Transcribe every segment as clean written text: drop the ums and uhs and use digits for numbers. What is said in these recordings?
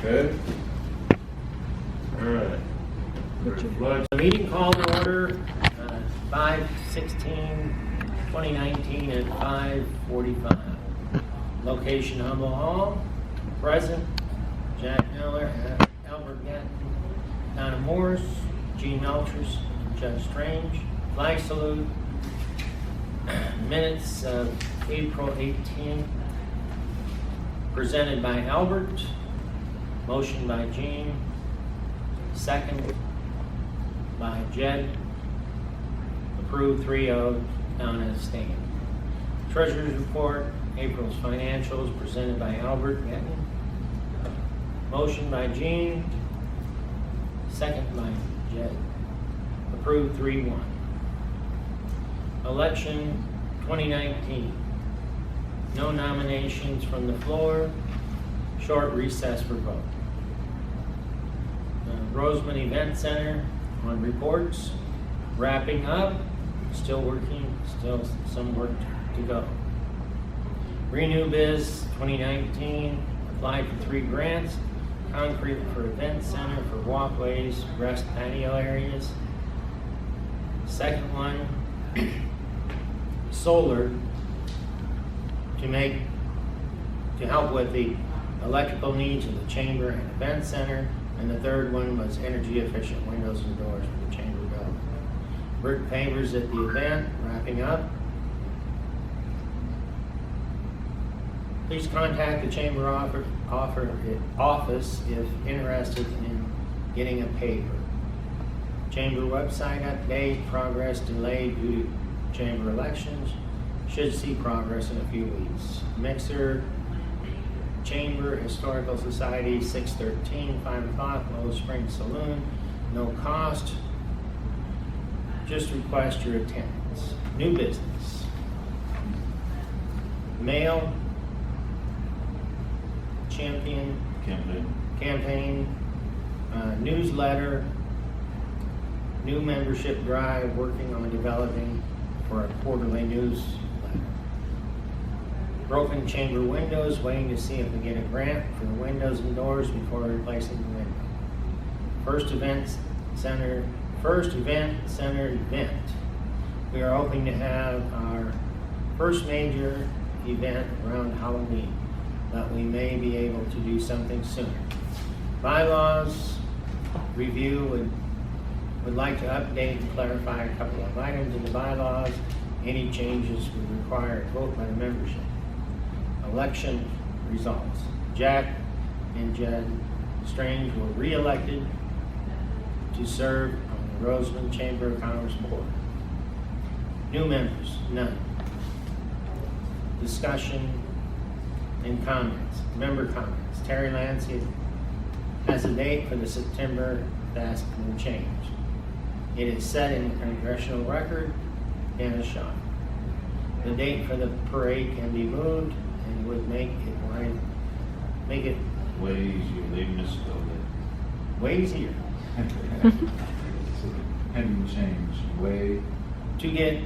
Okay. All right. The meeting called to order 5/16/2019 at 5:45. Location Humble Hall. Present Jack Miller, Albert Gatton, Donna Morris, Gene Melchers, Judge Strange. Flag salute. Minutes of April 18, presented by Albert. Motion by Gene. Second by Jed. Approved 3-0. Donna abstained. Treasurer's report. April's financials presented by Albert Gatton. Motion by Gene. Second by Jed. Approved 3-1. Election 2019. No nominations from the floor. Short recess for vote. Rosamond Event Center on reports. Wrapping up. Still working. Still some work to go. Renew Biz 2019. Applied for 3 grants. Concrete for event center for walkways, rest patio areas. Second one, solar to help with the electrical needs of the chamber and event center. And the third one was energy efficient windows and doors for the chamber building. Brick pavers at the event, wrapping up. Please contact the chamber office if interested in getting a paper. Chamber website update, progress delayed due to chamber elections. Should see progress in a few weeks. Mixer, Chamber Historical Society, 6/13, 5 o'clock, Low Spring Saloon. No cost. Just request your attendance. New business. Mail. Champion campaign, newsletter, new membership drive, working on developing for a quarterly newsletter. Broken chamber windows, waiting to see if we get a grant for the windows and doors before replacing the window. First event center event. We are hoping to have our first major event around Halloween, but we may be able to do something sooner. Bylaws review would like to update and clarify a couple of items in the bylaws. Any changes would require a vote by the membership. Election results. Jack and Jed Strange were re-elected to serve on the Rosamond Chamber of Commerce board. New members, none. Discussion and comments. Member comments. Terry Lancey has a date for the September fast will change. It is set in the congressional record. Dennis Shaw. The date for the parade can be moved and would make it way easier. They misspelled it. way easier Hadn't changed. Way. to get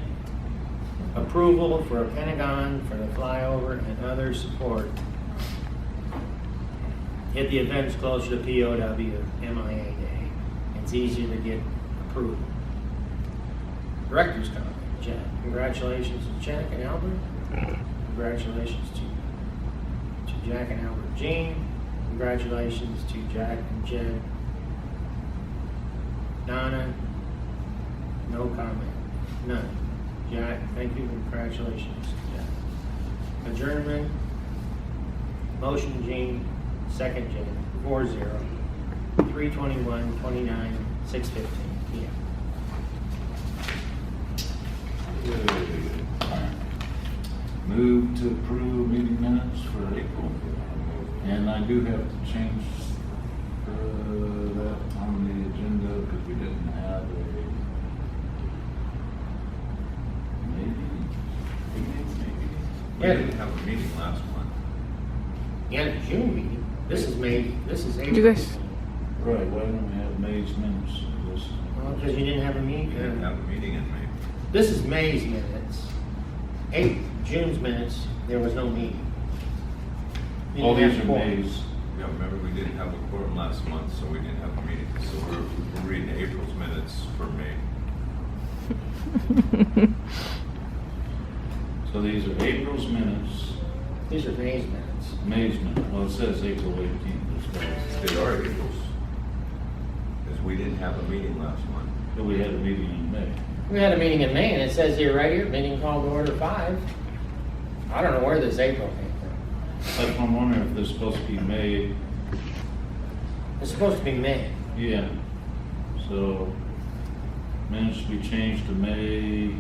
approval for a Pentagon for the flyover and other support if the event's closer to POW MIA Day. It's easier to get approval. Director's comment. Jack. Congratulations to Jack and Albert. Congratulations to Jack and Albert. Gene. Congratulations to Jack and Jed. Donna. No comment. None. Jack, thank you. Congratulations, Jack. Adjournment. Motion, Gene. Second, Jed. 4-0. 3/21/29, 6:15 p.m. Move to approve meeting minutes for April. And I do have to change that on the agenda because we didn't have maybe. We didn't have a meeting last month. Yeah, the June meeting. This is April. You guys- Right, why don't we have May's minutes listed? Well, because you didn't have a We meeting. didn't have a meeting in May. This is May's minutes. June's minutes, there was no meeting. You All didn't these have are quorum. May's. Yeah, remember, we didn't have a quorum last month, so we didn't have a meeting. So we're reading April's minutes for May. So these are April's minutes, These are May's minutes. May's minutes. Well, it says April 18th. They are April's. Because we didn't have a meeting last month. But we had a meeting in May. We had a meeting in May, and it says here, right here, meeting called to order 5. I don't know where this April came from. That's why I'm wondering if this is supposed to be May. It's supposed to be May. Yeah. So minutes we changed to May.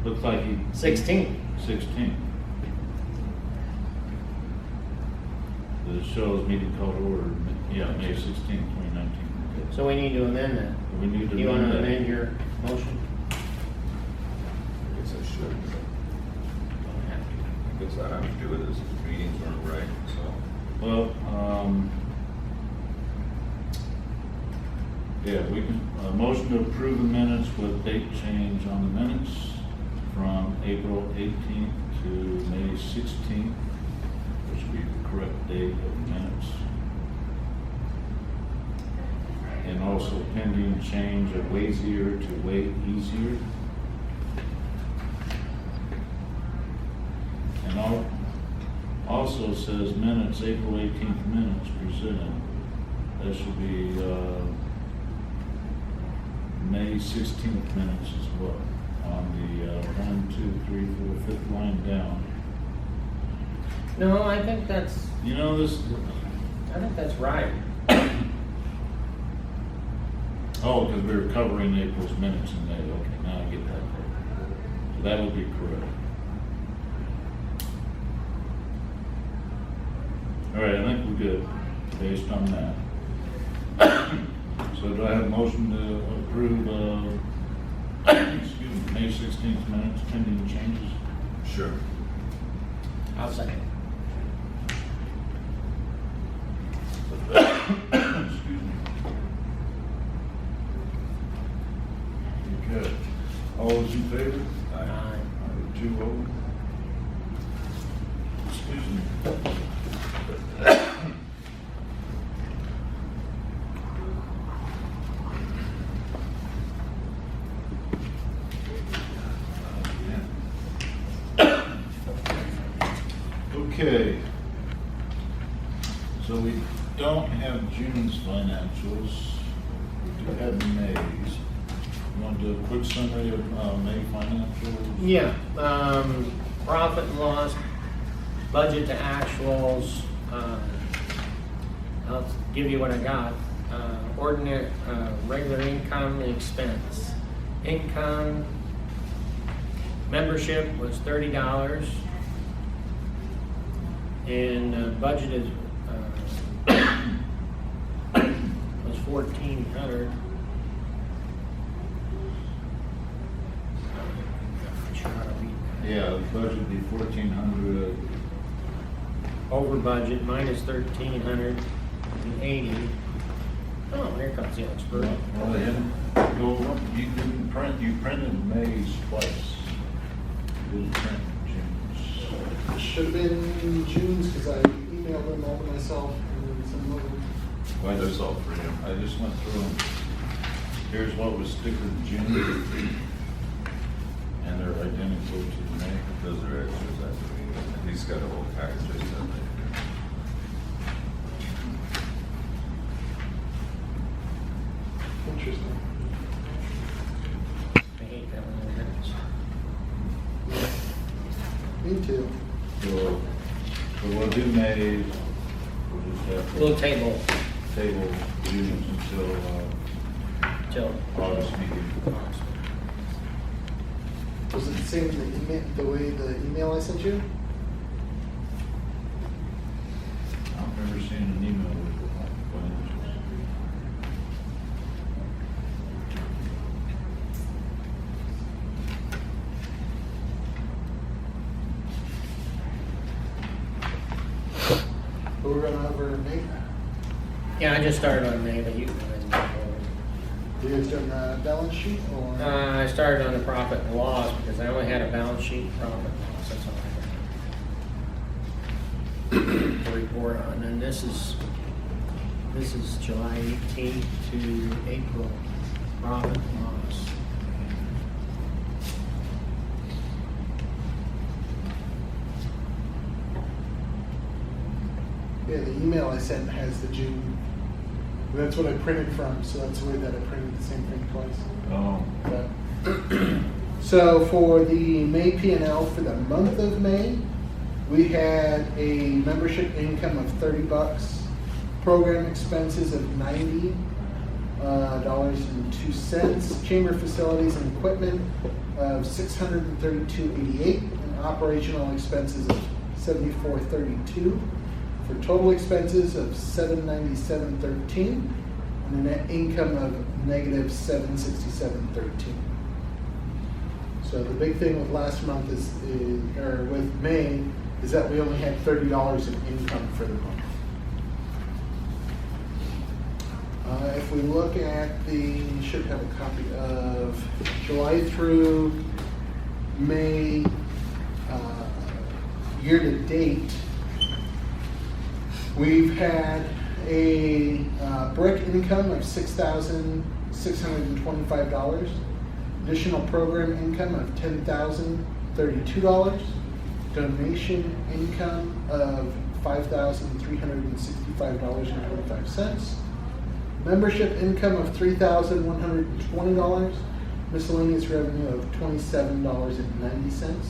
Looks like he 16. 16. It shows meeting called to order. Yeah, May 16, 2019. Okay. So we need to amend that. We need to You want amend to that. amend your motion? I guess I should. I guess I have to do it as the meetings weren't right, so. Well, yeah, we can, motion to approve the minutes with date change on the minutes from April 18th to May 16th, which would be the correct date of the minutes. And also pending change of lazier to way easier. And also says minutes, April 18th minutes presented. That should be May 16th minutes as well. On the 1, 2, 3, 4, 5th line down. No, I think that's, You know this, right. oh, because we were covering April's minutes in May. Okay, now I get that part. So that would be correct. All right, I think we're good based on that. So do I have a motion to approve, excuse me, May 16th minutes pending changes? Sure. I'll second. Excuse me. Okay. All those in favor? Aye. 2-0. Excuse me. Okay. So we don't have June's financials. We do have May's. You want to do a quick summary of May financials? Yeah, profit and loss, budget to actuals, I'll give you what I got. Ordinary, regular income and expense. Income, membership was $30. And budgeted was $1,400. Yeah, the budget would be 1,400. Over budget, minus 1,380. Oh, here comes the expert. Well, then, you didn't print, you printed May's twice. You didn't print June's. It should have been June's because I emailed them all to myself and then some other. Well, I That's just, all for him. I just went through them. Here's what was stickered June. And they're identical to May. Those are extras, that's what he, and he's got a whole package of stuff. Interesting. I hate that one. Me too. So we'll do May, we'll just have to Little table table June's until, till August meeting. Was it the same in the email, the way the email I sent you? I don't remember seeing an email with the financials. But we're gonna have her Nate. Yeah, I just started on May, but you can go ahead and go forward. You guys doing a balance sheet or? I started on the profit and loss because I only had a balance sheet profit and loss, that's all I got to report on. And this is July 18th to April profit and loss. Yeah, the email I sent has the June. That's what I printed from, so that's the way that I printed the same thing twice. Oh, But- So for the May P&L for the month of May, we had a membership income of $30, program expenses of $90.02, chamber facilities and equipment of $632.88, and operational expenses of $74.32, for total expenses of $797.13, and a net income of negative $767.13. So the big thing with last month or with May, is that we only had $30 in income for the month. If we look at you should have a copy of July through May year to date. We've had a brick income of $6,625, additional program income of $10,032, donation income of $5,365.25, membership income of $3,120, miscellaneous revenue of $27.90,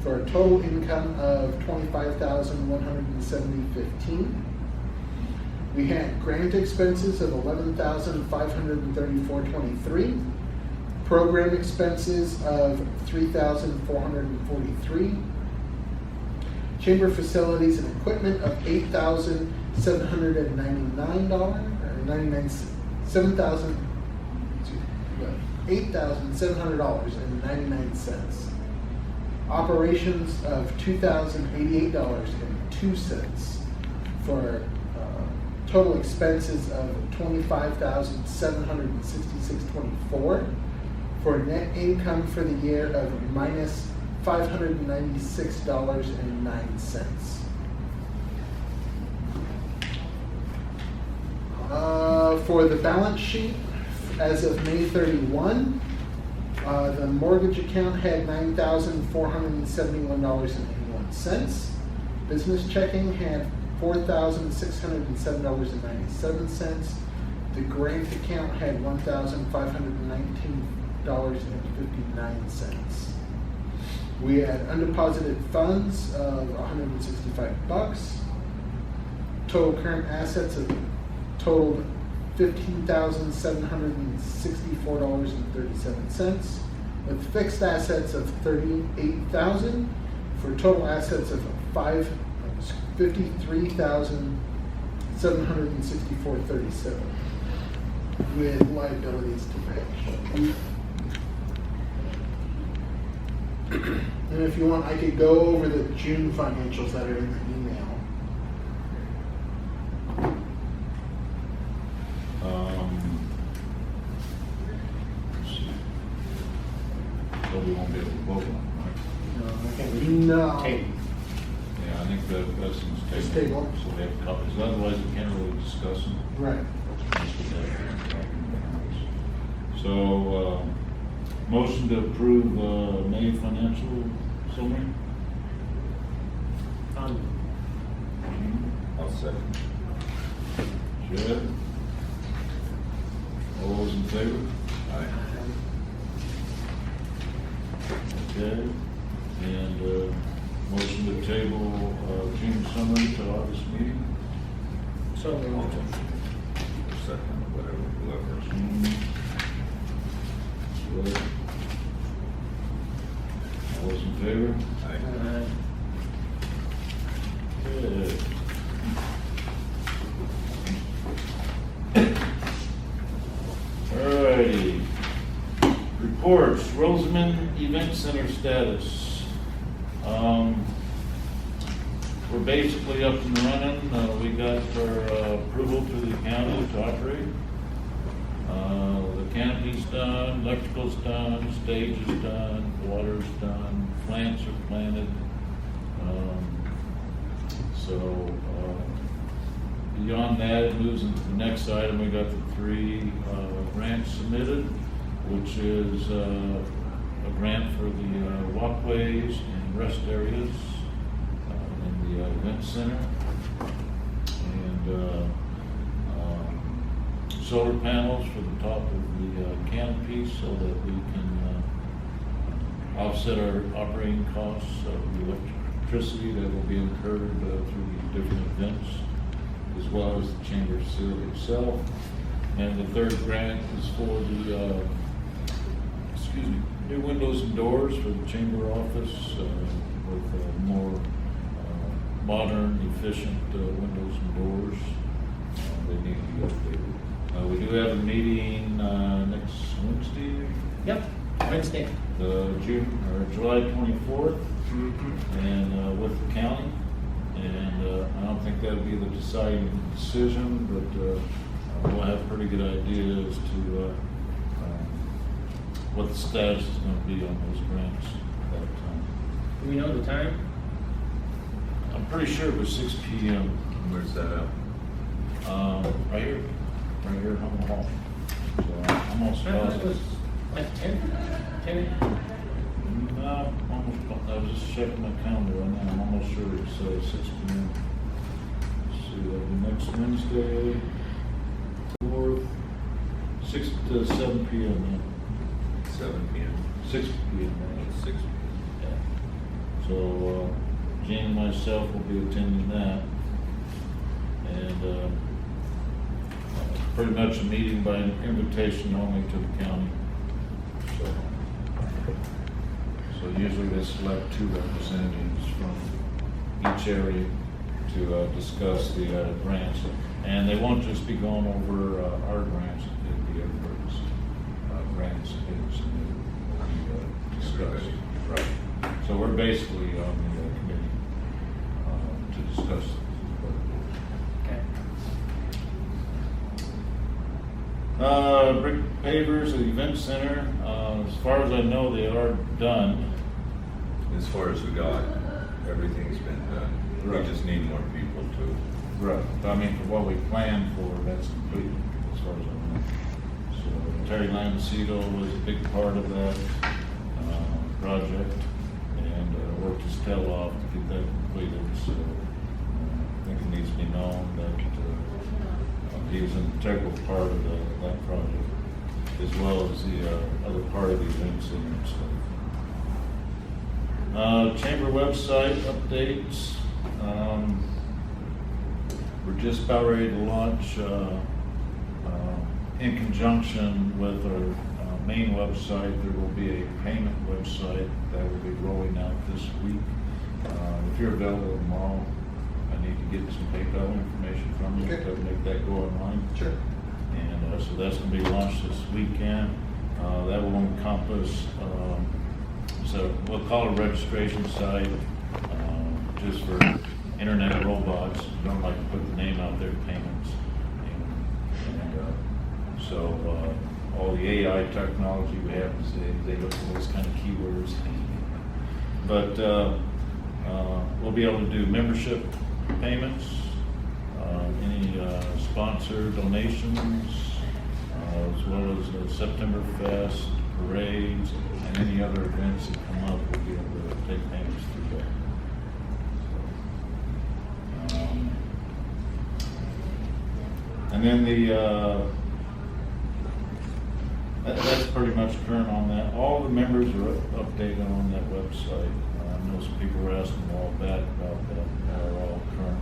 for a total income of $25,170.15. We had grant expenses of $11,534.23, program expenses of $3,443, chamber facilities and equipment of $8,700.99. Operations of $2,088.02 for total expenses of $25,766.24 for a net income for the year of minus $596.09. For the balance sheet, as of May 31, the mortgage account had $9,471.81. Business checking had $4,607.97. The grant account had $1,519.59. We had undeposited funds of $165. Total current assets totaled $15,764.37, with fixed assets of $38,000 for total assets of $53,764.37, with liabilities to pay. And if you want, I could go over the June financials that are in the email. let's see. So we won't be able to vote on it, right? No, I think we No. take. Yeah, I think that that's Just table. So we have copies, otherwise we can't really discuss them. Right. So, motion to approve May financial summary? I'll second. Jed? All those in favor? Aye. Okay, and motion to table June summary to August meeting? So moved. Second, whatever, whoever. Good. All those in favor? Aye. Good. Alrighty. Reports, Rosamond Event Center status. We're basically up and running. We got our approval through the county to operate. The canopy's done, electrical's done, stage is done, water's done, plants are planted. Beyond that, it moves into the next item. We got the 3 grants submitted, which is a grant for the walkways and rest areas in the event center, and solar panels for the top of the canopy so that we can offset our operating costs of the electricity that will be incurred through the different events, as well as the chamber facility itself. And the 3rd grant is for the new windows and doors for the chamber office with more modern, efficient windows and doors. They need to be updated. We do have a meeting next Wednesday. Yep, Wednesday. July 24th, and with the county. And I don't think that'll be the deciding decision, but we'll have a pretty good idea as to what the status is going to be on those grants at that time. Do we know the time? I'm pretty sure it was 6 p.m. Where's that at? Right here on the hall. So I'm almost I thought it positive. was like 10. No, I was just checking my calendar right now. I'm almost sure it's 6 p.m. Let's see, that'll be next Wednesday, 4th, 6 to 7 p.m. 7 p.m. 6 p.m. Right? 6 p.m. Yeah. So Jane and myself will be attending that, and pretty much a meeting by invitation only to the county. So usually they select 2 representatives from each area to discuss the grants. And they won't just be going over our grants, it'll be everybody's grants that will be discussed. Right. So we're basically on the committee to discuss. Okay. Brick pavers at the event center, as far as I know, they are done. As far as we got, everything's been done. Right. We just need more people to. Right. I mean, for what we planned for, that's complete, as far as I know. So Terry Lancito was a big part of that project, and worked his tail off to get that completed. So I think it needs to be known that he was an integral part of that project, as well as the other part of the event center and stuff. Chamber website updates. We're just about ready to launch in conjunction with our main website. There will be a payment website that will be rolling out this week. If you're available tomorrow, I need to get some PayPal information from you Okay. to make that go online. Sure. And so that's going to be launched this weekend. That will encompass, so we'll call it a registration site, just for internet robots. You don't like to put the name out there, payments. And so all the AI technology we have, they look for those kind of keywords. But we'll be able to do membership payments, any sponsor donations, as well as September Fest, parades, and any other events that come up. We'll be able to take payments through that. And then that's pretty much current on that. All the members are updated on that website. I know some people were asking a while back about that. They're all current.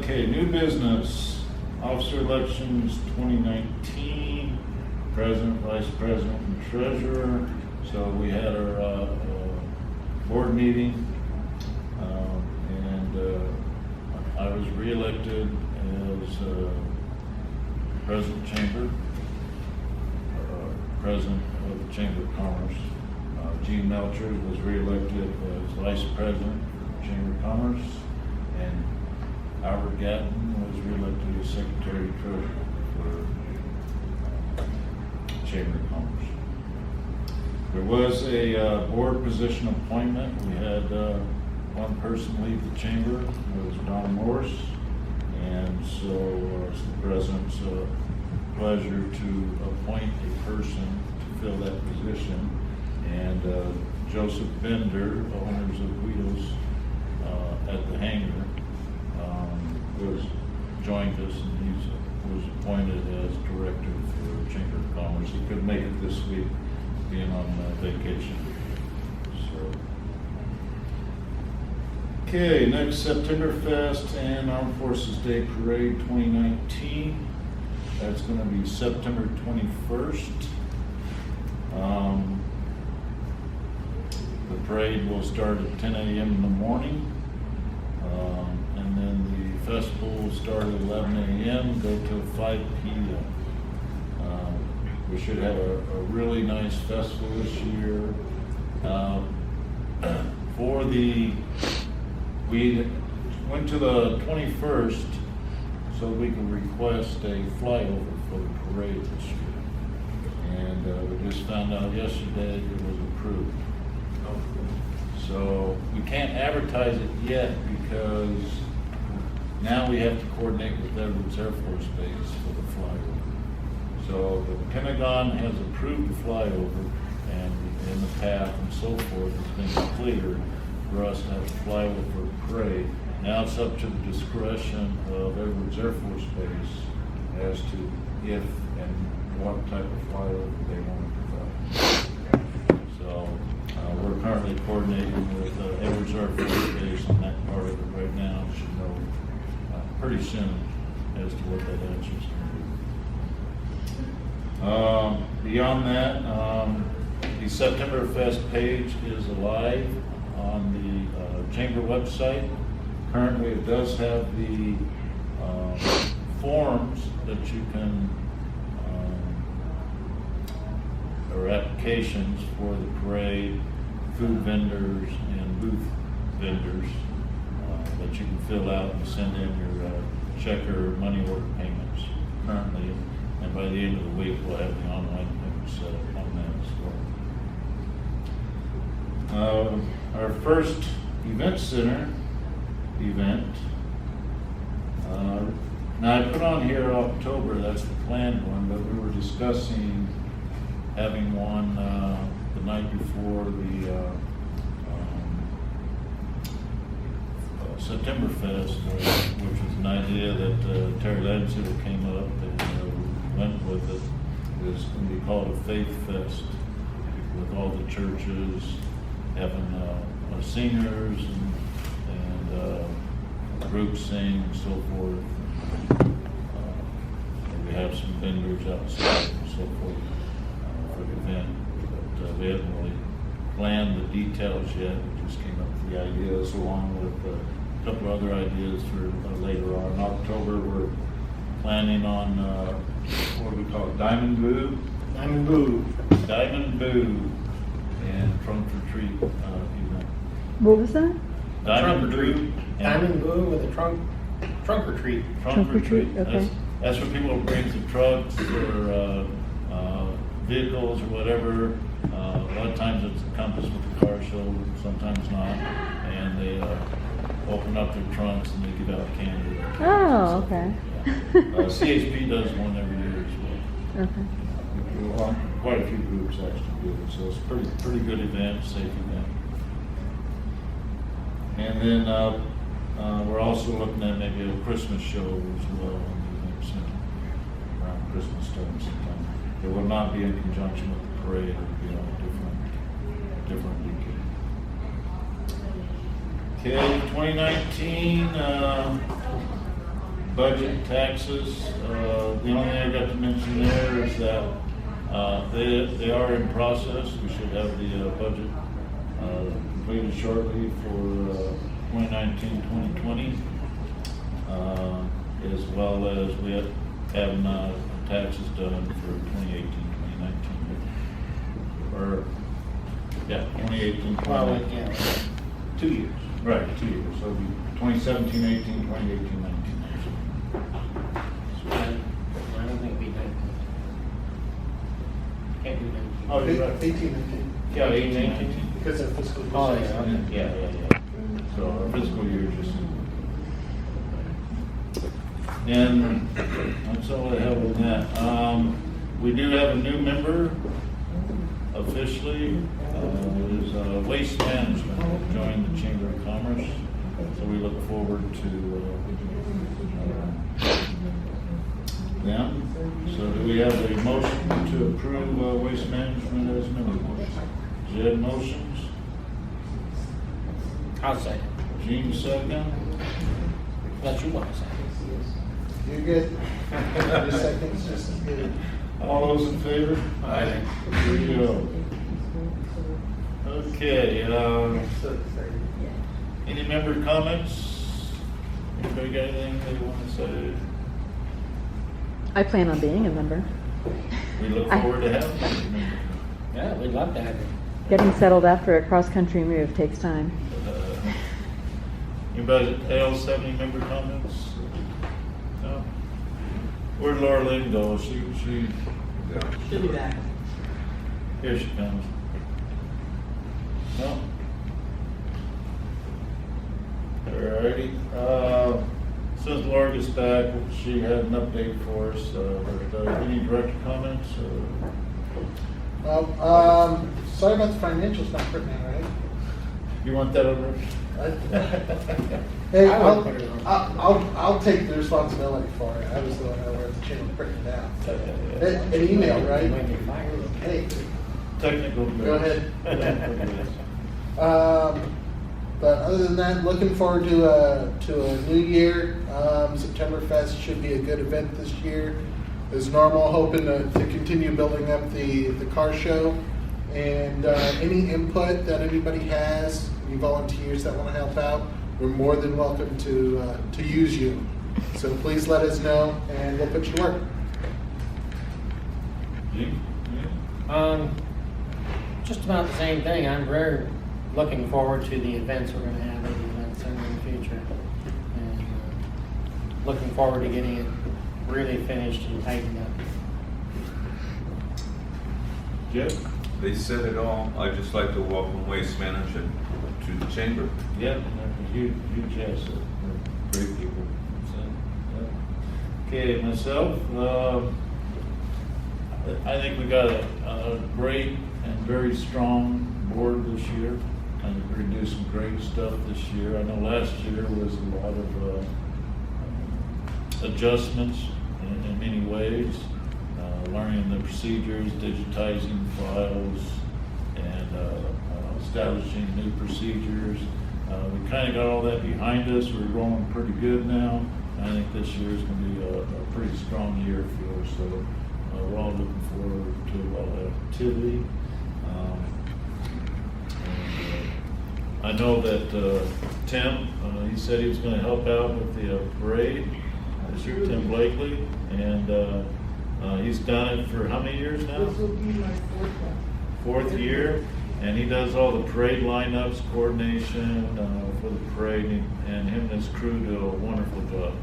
Okay, new business. Officer elections 2019, president, vice president, and treasurer. So we had our board meeting, and I was reelected as president chamber, president of the Chamber of Commerce. Gene Melcher was reelected as vice president of the Chamber of Commerce, and Albert Gatton was reelected as Secretary Treasurer for Chamber of Commerce. There was a board position appointment. We had one person leave the chamber, it was Don Morris, and so it's the president's pleasure to appoint a person to fill that position. And Joseph Bender, owners of Guido's at the hangar, joined us, and he was appointed as director for Chamber of Commerce. He couldn't make it this week, being on vacation. So, okay, next September Fest and Armed Forces Day Parade 2019. That's going to be September 21st. The parade will start at 10 a.m. in the morning, and then the festival will start at 11 a.m., go till 5 p.m. We should have a really nice festival this year. We went to the 21st so we could request a flyover for the parade this year. And we just found out yesterday it was approved. So we can't advertise it yet because now we have to coordinate with Edwards Air Force Base for the flyover. So the Pentagon has approved the flyover, and in the path and so forth, it's been cleared for us to have a flyover for a parade. Now it's up to the discretion of Edwards Air Force Base as to if and what type of flyover they want to provide. So we're currently coordinating with Edwards Air Force Base on that part of it right now. Should know pretty soon as to what that answer is going to be. Beyond that, the September Fest page is alive on the Chamber website. Currently, it does have the forms that you can, or applications for the parade, food vendors and booth vendors that you can fill out and send in your check or money order payments currently. And by the end of the week, we'll have the online payment set up on that as well. Our first event center event. Now I put on here October, that's the planned one, but we were discussing having one the night before the September Fest, which was an idea that Terry Lansdale came up and we went with it. It's going to be called a Faith Fest, with all the churches having singers and groups sing and so forth. We have some vendors outside and so forth for the event, but we haven't really planned the details yet. We just came up with the ideas along with a couple of other ideas for later on. In October, we're planning on what do we call it? Diamond Boo, and Trunk or Treat event. What was that? Trunk or treat. Diamond Boo with a trunk or treat. Trunk or treat. Okay. That's where people bring some trucks or vehicles or whatever. A lot of times it's encompassed with the car show, sometimes not. And they open up their trunks and they give out candy. Oh, okay. Yeah. CHP does one every year as well. Okay. Well, quite a few groups actually do it, so it's a pretty good event, safe event. And then we're also looking at maybe a Christmas show as well in the event center around Christmas time sometime. It will not be in conjunction with the parade, it will be on a different weekend. Okay, 2019 budget and taxes. The only thing I got to mention there is that they are in process. We should have the budget completed shortly for 2019-2020, as well as we have taxes done for 2018-2019. Or, yeah, 2018-2019. 2 years. Right, 2 years. So it'll be 2017, 18, 2018, 19. I don't think we done. Can't do that. Oh, you're right. 18, 19. Yeah, 18, 19. Because of fiscal year. Oh, 16. yeah. So our fiscal year just. And that's all I have with that. We do have a new member officially. It is Waste Management joined the Chamber of Commerce. So we look forward to them. So do we have a motion to approve Waste Management as member? Jed motions. I'll say. Gene second. That's you want to say. You're good. Your second's just as good. All those in favor? Aye. Here you go. Okay, any member comments? Anybody got anything they want to say? I plan on being a member. We look forward to having you as a member. Yeah, we'd love to have you. Getting settled after a cross-country move takes time. Anybody else have any member comments? No? Where'd Laura Lynne go? She, She'll be back. here she comes. No? Alrighty. Since Laura gets back, she had an update for us. But any direct comments? Sorry about the financials not printing out, right? You want that over? Hey, I would put it on. I'll take the responsibility for it. I was the one that wrote the chamber printing it out. An email, right? You might get fired. Hey, Technical. Go ahead. Technical. but other than that, looking forward to a new year. September Fest should be a good event this year. As normal, hoping to continue building up the car show. And any input that anybody has, any volunteers that want to help out, we're more than welcome to use you. So please let us know, and we'll put you to work. Gene? Yeah. Just about the same thing. I'm very looking forward to the events we're going to have at the event center in the future. And looking forward to getting it really finished and tightened up. Jeff? They said it all. I'd just like to welcome Waste Management to the chamber. Yeah, huge yes. They're great people. So, yeah. Okay, myself, I think we got a great and very strong board this year. I think we're going to do some great stuff this year. I know last year was a lot of adjustments in many ways. Learning the procedures, digitizing files, and establishing new procedures. We kind of got all that behind us. We're rolling pretty good now. I think this year is going to be a pretty strong year for us. So we're all looking forward to a lot of activity. I know that Tim, he said he was going to help out with the parade this year, Tim Blakely, and he's done it for how many years now? This will be my fourth Fourth year, and he does all the parade lineups, coordination for the parade, and him and his crew do a wonderful job.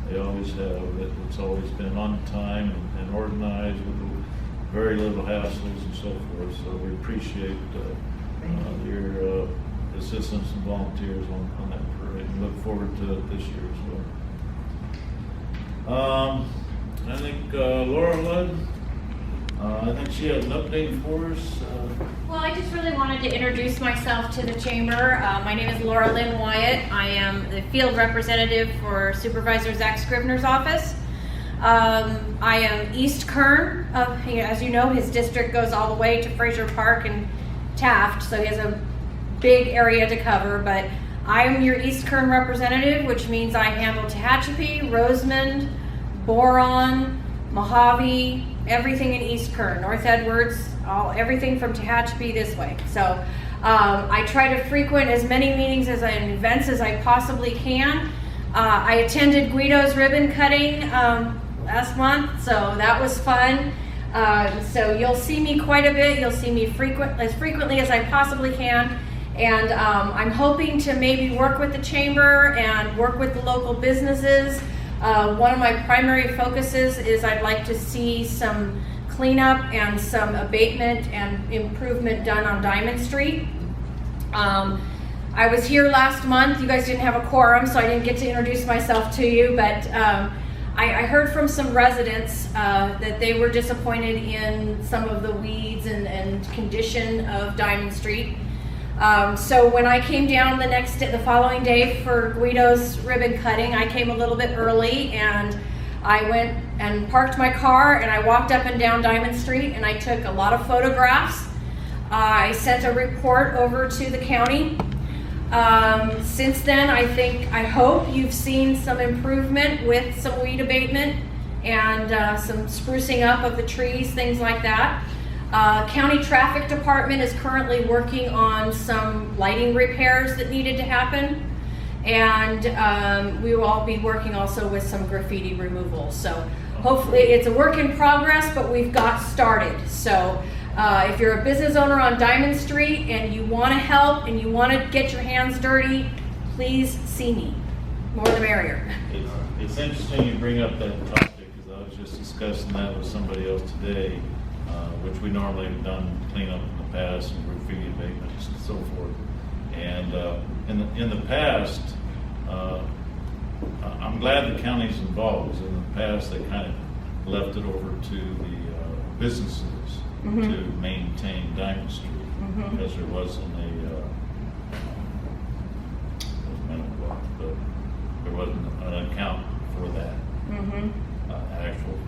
They always have. It's always been on time and organized with very little hassles and so forth. So we appreciate your assistance and volunteers on that parade, and look forward to it this year as well. I think Laura Lynne, I think she had an update for us. Well, I just really wanted to introduce myself to the chamber. My name is Laura Lynne Wyatt. I am the field representative for Supervisor Zack Scriveners' office. I am East Kern. As you know, his district goes all the way to Fraser Park and Taft, so he has a big area to cover. But I am your East Kern representative, which means I handle Tehachapi, Rosamond, Boron, Mojave, everything in East Kern, North Edwards, everything from Tehachapi this way. So I try to frequent as many meetings and events as I possibly can. I attended Guido's ribbon cutting last month, so that was fun. So you'll see me quite a bit. You'll see me as frequently as I possibly can. And I'm hoping to maybe work with the chamber and work with the local businesses. One of my primary focuses is I'd like to see some cleanup and some abatement and improvement done on Diamond Street. I was here last month. You guys didn't have a quorum, so I didn't get to introduce myself to you, but I heard from some residents that they were disappointed in some of the weeds and condition of Diamond Street. So when I came down the following day for Guido's ribbon cutting, I came a little bit early, and I went and parked my car, and I walked up and down Diamond Street, and I took a lot of photographs. I sent a report over to the county. Since then, I hope you've seen some improvement with some weed abatement and some sprucing up of the trees, things like that. County Traffic Department is currently working on some lighting repairs that needed to happen. And we will all be working also with some graffiti removal. So hopefully it's a work in progress, but we've got started. So if you're a business owner on Diamond Street and you want to help and you want to get your hands dirty, please see me. More the merrier. It's interesting you bring up that topic, because I was just discussing that with somebody else today, which we normally have done cleanup in the past and graffiti abatements and so forth. And in the past, I'm glad the county's involved, because in the past they kind of left it over to the businesses to maintain Diamond Street, because there wasn't but there wasn't an account for that actual.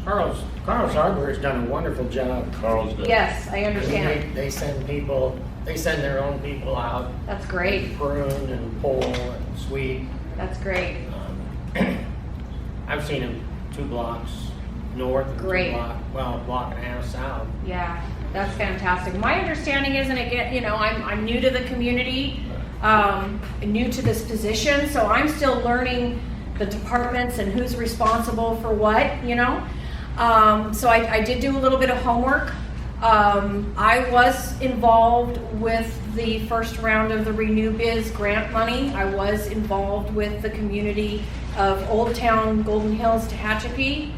Carl's Harbor has done a wonderful job. Carl's done. Yes, I understand. They send their own people out, That's great. prune and pull and sweep. That's great. I've seen them 2 blocks north and Great. a block and a half south. Yeah, that's fantastic. My understanding is, and again, I'm new to the community, new to this position, so I'm still learning the departments and who's responsible for what, So I did do a little bit of homework. I was involved with the first round of the Renew Biz grant money. I was involved with the community of Old Town, Golden Hills, Tehachapi,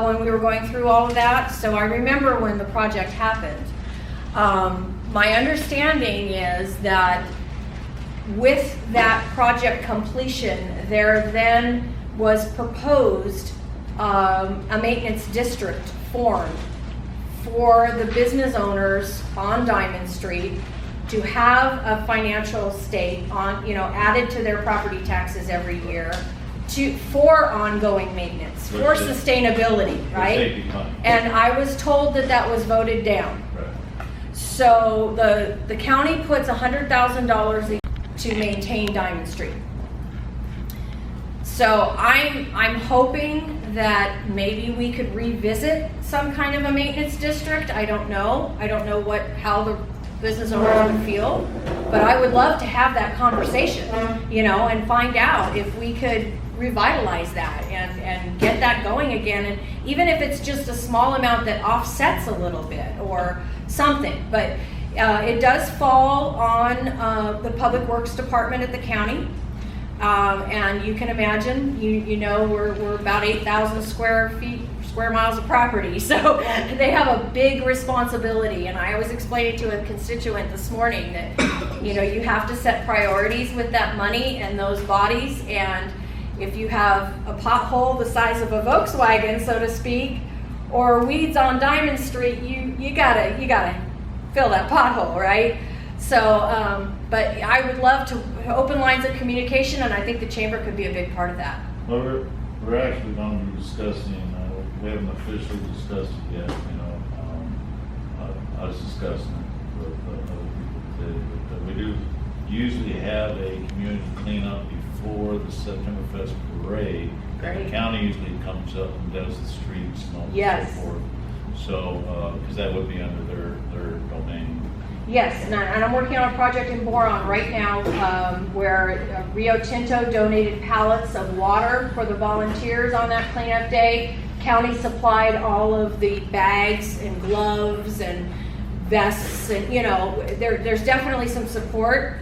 when we were going through all of that. So I remember when the project happened. My understanding is that with that project completion, there then was proposed a maintenance district formed for the business owners on Diamond Street to have a financial stake on, added to their property taxes every year for ongoing maintenance, for sustainability, right? Safety money. And I was told that was voted down. Right. So the county puts $100,000 to maintain Diamond Street. So I'm hoping that maybe we could revisit some kind of a maintenance district. I don't know how the business owners would feel, but I would love to have that conversation, and find out if we could revitalize that and get that going again. And even if it's just a small amount that offsets a little bit or something, but it does fall on the Public Works Department at the county. And you can imagine, we're about 8,000 square miles of property, so they have a big responsibility. And I was explaining to a constituent this morning that, you have to set priorities with that money and those bodies. And if you have a pothole the size of a Volkswagen, so to speak, or weeds on Diamond Street, you gotta fill that pothole, right? So, but I would love to open lines of communication, and I think the chamber could be a big part of that. Well, we're actually going to be discussing, we haven't officially discussed it yet, I was discussing it with other people today, but we do usually have a community cleanup before the September Fest parade. Great. The county usually comes up and does the streets and all Yes. so forth. So, because that would be under their domain. Yes, and I'm working on a project in Boron right now where Rio Tinto donated pallets of water for the volunteers on that cleanup day. County supplied all of the bags and gloves and vests and, you know, there's definitely some support.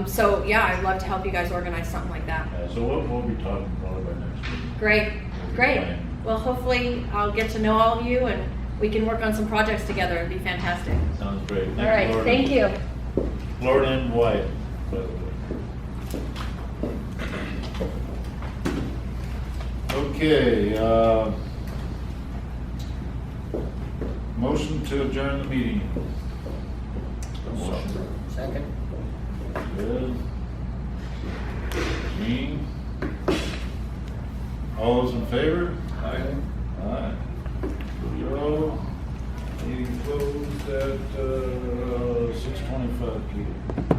So yeah, I'd love to help you guys organize something like that. So we'll be talking probably by next week. Great, great. Well, hopefully I'll get to know all of you and we can work on some projects together. It'd be fantastic. Sounds great. All right, Laura. thank you. Laura Lynne Wyatt, by the way. Okay, motion to adjourn the meeting. Motion. Second? Good. Gene? All those in favor? Aye. Aye. Joe? Meeting closed at 6:25 p.m.